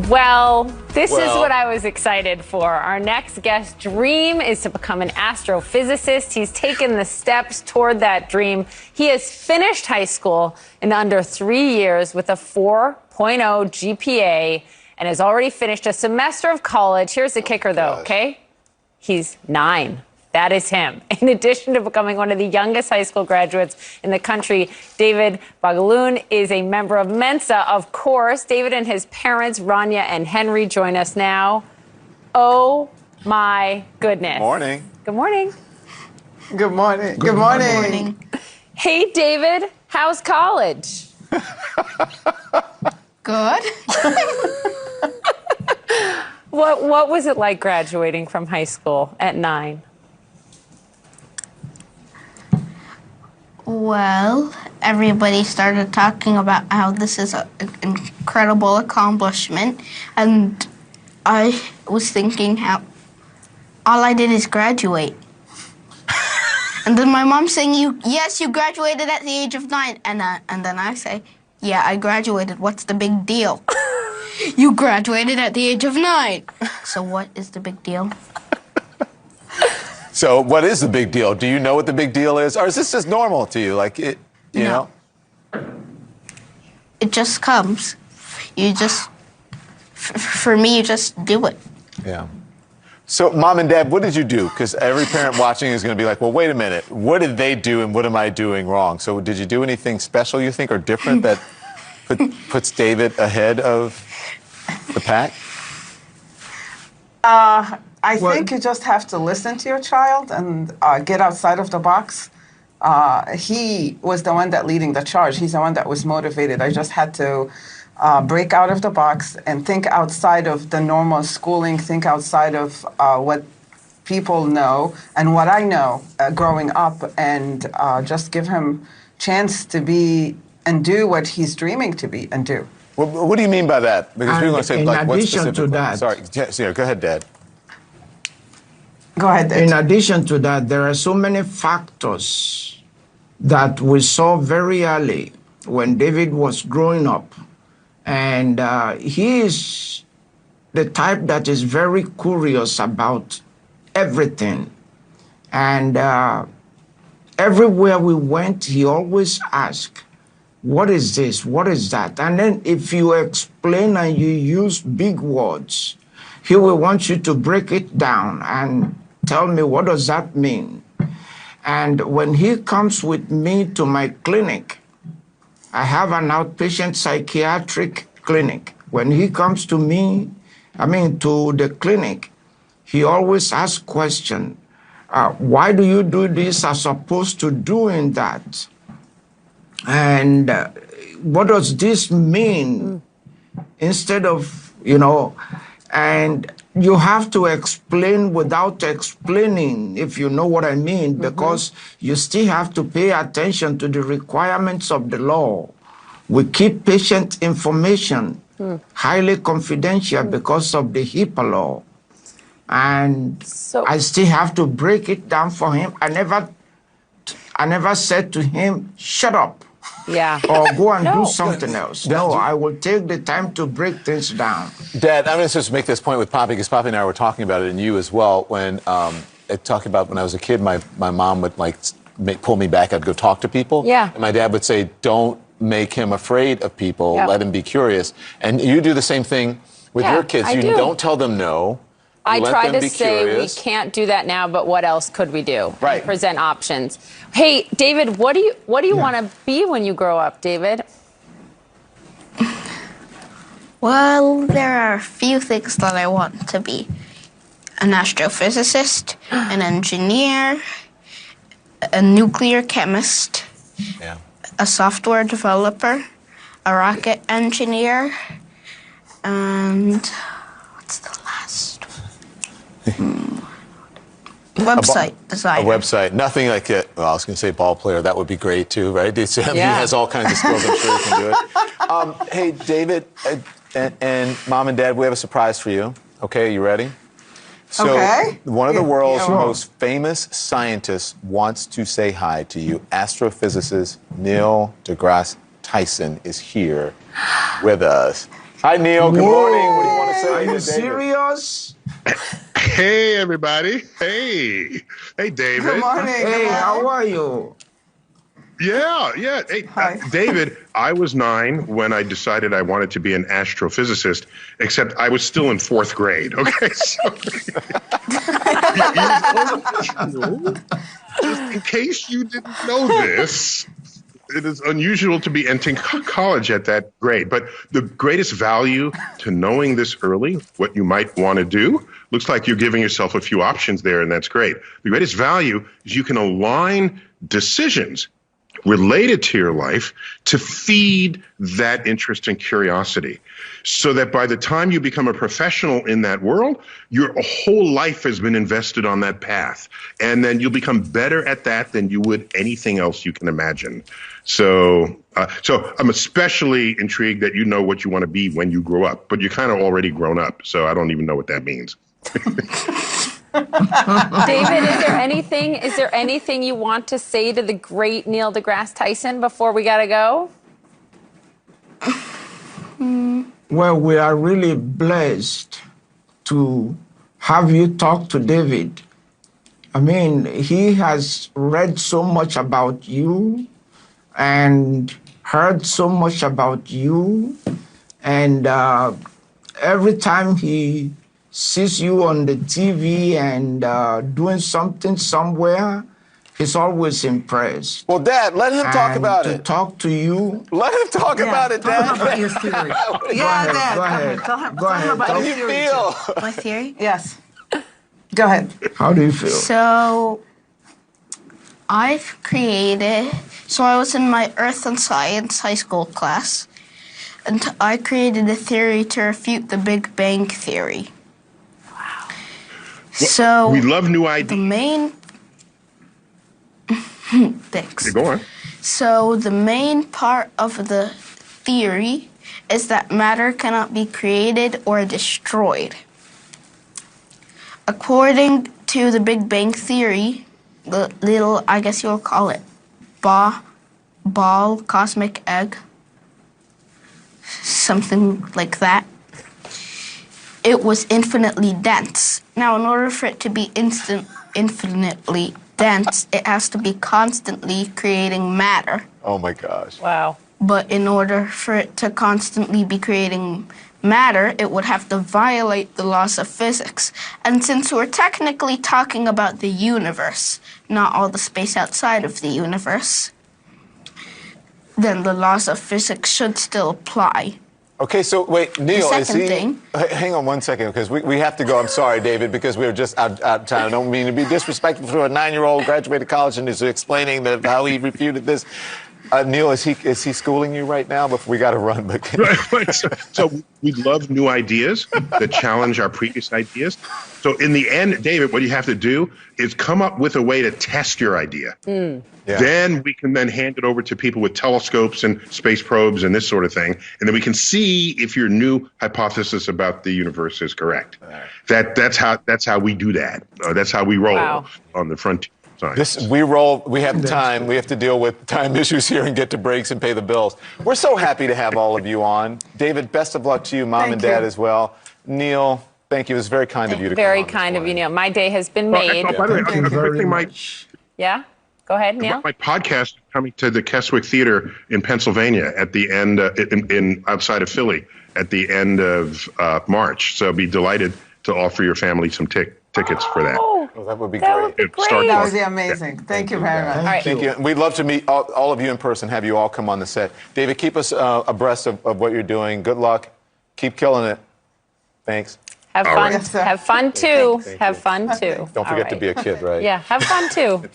Well, this is what I was excited for. Our next guest's dream is to become an astrophysicist. He's taken the steps toward that dream. He has finished high school in under 3 years with a 4.0 GPA and has already finished a semester of college. Here's the kicker, though, okay? He's 9. That is him. In addition to becoming one of the youngest high school graduates in the country, David Balogun is a member of Mensa, of course. David and his parents, Rania and Henry, join us now. Oh, my goodness. Morning. Good morning. Good morning. Good morning. Hey, David, how's college? Good. What was it like graduating from high school at 9? Well, everybody started talking about how this is an incredible accomplishment, and I was thinking how all I did is graduate. And then my mom saying, yes, you graduated at the age of 9. And then I say, yeah, I graduated. What's the big deal? You graduated at the age of 9. So what is the big deal? So what is the big deal? Do you know what the big deal is? Or is this just normal to you? Like, you know? It just comes. You just, for me, you just do it. Yeah. So, Mom and Dad, what did you do? Because every parent watching is going to be like, well, wait a minute. What did they do and what am I doing wrong? So did you do anything special, you think, or different that puts David ahead of the pack? I think you just have to listen to your child and get outside of the box. He was the one that leading the charge. He's the one that was motivated. I just had to break out of the box and think outside of the normal schooling, think outside of what people know and what I know growing up, and just give him chance to be and do what he's dreaming to be and do. Well, what do you mean by that? Because people are going to say, like, what specifically? To that, sorry, go ahead, Dad. Go ahead, Dad. In addition to that, there are so many factors that we saw very early when David was growing up. And he is the type that is very curious about everything. And everywhere we went, he always asked, what is this? What is that? And then if you explain and you use big words, he will want you to break it down and tell me, what does that mean? And when he comes with me to my clinic, I have an outpatient psychiatric clinic. When he comes to me, to the clinic, he always asks questions. Why do you do this as opposed to doing that? And what does this mean? Instead of, and you have to explain without explaining, if you know what I mean, because you still have to pay attention to the requirements of the law. We keep patient information highly confidential because of the HIPAA law. And so, I still have to break it down for him. I never said to him, shut up. Yeah. Or go and do something else. No, I will take the time to break things down. Dad, I'm going to just make this point with Poppy, because Poppy and I were talking about it, and you as well. When talking about when I was a kid, my mom would pull me back. I'd go talk to people. Yeah. And my dad would say, don't make him afraid of people. Let him be curious. And you do the same thing with your kids. You don't tell them no. I try to say we can't do that now, but what else could we do? Right. Present options. Hey, David, what do you want to be when you grow up, David? Well, there are a few things that I want to be. An astrophysicist, an engineer, a nuclear chemist, a software developer, a rocket engineer, and what's the last one? Website designer. A website. Nothing like it. Well, I was going to say ball player. That would be great, too, right? He has all kinds of skills. I'm sure he can do it. Hey, David and Mom and Dad, we have a surprise for you. Okay, are you ready? So, one of the world's most famous scientists wants to say hi to you. Astrophysicist Neil deGrasse Tyson is here with us. Hi, Neil. Good morning. What do you Are you serious? Hey, everybody. Hey, David. Good morning. Hey, how are you? Yeah. Hey, Hi. David, I was 9 when I decided I wanted to be an astrophysicist, except I was still in 4th grade. Okay, so just in case you didn't know this, it is unusual to be entering college at that grade. But the greatest value to knowing this early, what you might want to do, looks like you're giving yourself a few options there, and that's great. The greatest value is you can align decisions related to your life to feed that interest and curiosity, so that by the time you become a professional in that world, your whole life has been invested on that path. And then you'll become better at that than you would anything else you can imagine. So I'm especially intrigued that you know what you want to be when you grow up, but you're kind of already grown up. So I don't even know what that means. David, is there anything you want to say to the great Neil deGrasse Tyson before we gotta go? Well, we are really blessed to have you talk to David. I mean, he has read so much about you and heard so much about you. And every time he sees you on the TV and doing something somewhere, he's always impressed. Well, Dad, let him talk about to it. talk to you. Let him talk about it, Dad. Talk about your theory. Yeah, Dad. Go ahead. Tell him How about do your you theory. feel? My theory? Yes. Go ahead. How do you feel? So, I was in my Earth and Science high school class, and I created a theory to refute the Big Bang Theory. Wow. So, We love new the ideas. main... Thanks. Go on. So, the main part of the theory is that matter cannot be created or destroyed. According to the Big Bang Theory, the little, I guess you'll call it, ball, cosmic egg, something like that, it was infinitely dense. Now, in order for it to be infinitely dense, it has to be constantly creating matter. Oh, my gosh. Wow. But in order for it to constantly be creating matter, it would have to violate the laws of physics. And since we're technically talking about the universe, not all the space outside of the universe, then the laws of physics should still apply. Okay, so wait, Neil, is second he... thing- Hang on one second, because we have to go. I'm sorry, David, because we're just out of time. I don't mean to be disrespectful to a 9-year-old graduated college and is explaining how he refuted this. Neil, is he schooling you right now? But we got to run. But So we love new ideas that challenge our previous ideas. So in the end, David, what you have to do is come up with a way to test your idea. Yeah. Then we can then hand it over to people with telescopes and space probes and this sort of thing. And then we can see if your new hypothesis about the universe is correct. That's how we do that. That's how we roll on the frontier. We have time. We have to deal with time issues here and get to breaks and pay the bills. We're so happy to have all of you on. David, best of luck to you, Mom and Dad as well. Neil, thank you. It was very kind of you to come on Very kind of you, Neil. My day has been made. By the way, Thank you very much. Yeah? Go ahead, Neil. My podcast is coming to the Keswick Theater in Pennsylvania at the end, outside of Philly, at the end of March. So I'd be delighted to offer your family some tickets for that. Oh, that would be That great. would be great. That would be amazing. Thank you very much. All right. Thank you. We'd love to meet all of you in person, have you all come on the set. David, keep us abreast of what you're doing. Good luck. Keep killing it. Thanks. Have All fun. right. Yes, sir. Have fun, too. Thank have you. fun, too. Don't forget to be a kid, right? Yeah, have fun, too.